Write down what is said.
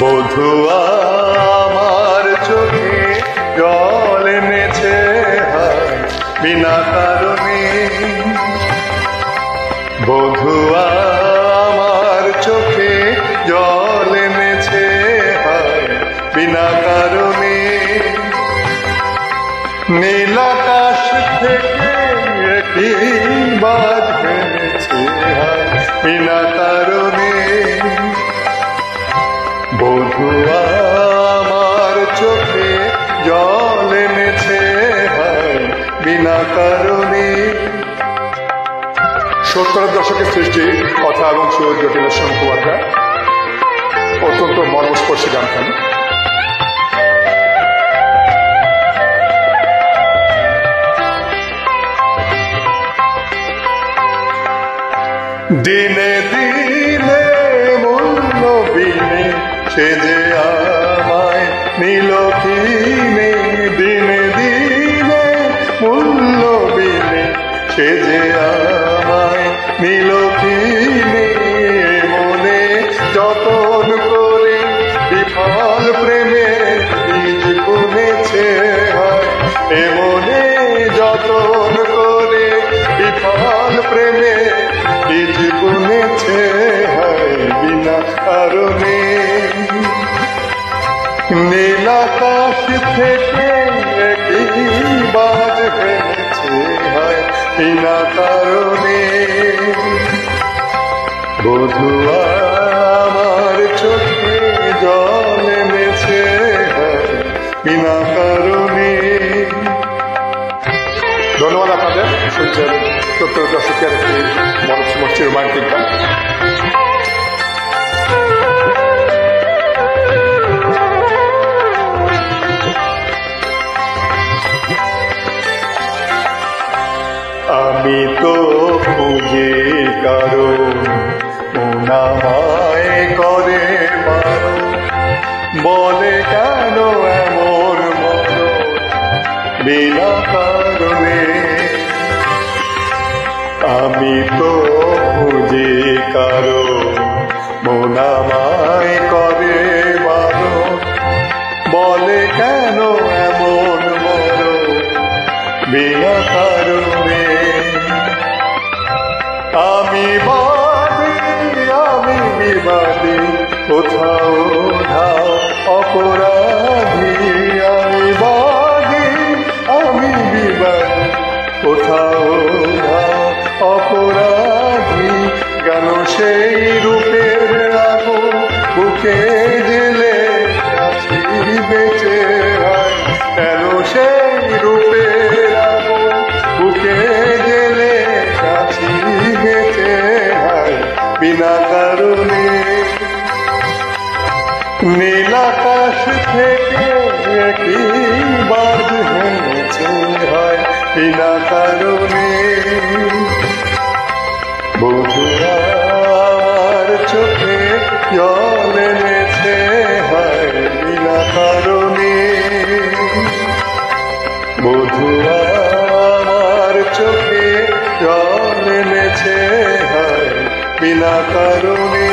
বধুয়া আমার চোখে জল এনেছে বিনা কারণে। বধুয়া আমার চোখে জল এনেছে বিনা কারণে। নীল আকাশ থেকে একটি বাজ এনেছে বিনা কারণে। বধুয়া আমার চোখে জল এনেছে বিনা কারণে। 70-এর দশকের সৃষ্টি কথা এবং সুর জটিলেশ্বর মুখোপাধ্যায়। অত্যন্ত মর্মস্পর্শী গানখানি। দিনে দিনে মূল্য বিনে সে যে আমায় নিল কিনে। দিনে দিনে মূল্য বিনে সে যে আমায় নিল কিনে। মনে যতন করে বিফল প্রেমে বীজ বুনেছে মনে যতন করে বিফল প্রেমে বীজ বুনেছে বিনা কারণে। নীল আকাশ থেকে একটি বাজ এনেছে বিনা কারণে। বধুয়া আমার চোখে জল এনেছে বিনা কারণে। ধন্যবাদ আপনাদের। শুনছেন 70-এর দশকের একটি মর্মস্পর্শী রোমান্টিক গান। আমি তো খুঁজে কারণ নামায় করে মারো। বলে কেন এমন মন বিনা কারণে। আমি তো খুঁজে কারণ নামায় করে মারো। বলে কেন এমন মন বিনা কারণে। আমি বিবাদী কোথাও ধাও অপরাধী। আমি বিবাদী কোথাও ধাও অপরাধী। কেন সেই রূপের আগুন বুকে জেলে আছি বেঁচে। কেন সেই রূপের আগুন বুকে জেলে আছি বেঁচে বিনা কারণে। নীল আকাশ থেকে একটি বাজ এনেছে বিনা কারণে। বধুয়া আমার চোখে জল এনেছে বিনা কারণে। বধুয়া আমার চোখে জল এনেছে বিনা কারণে।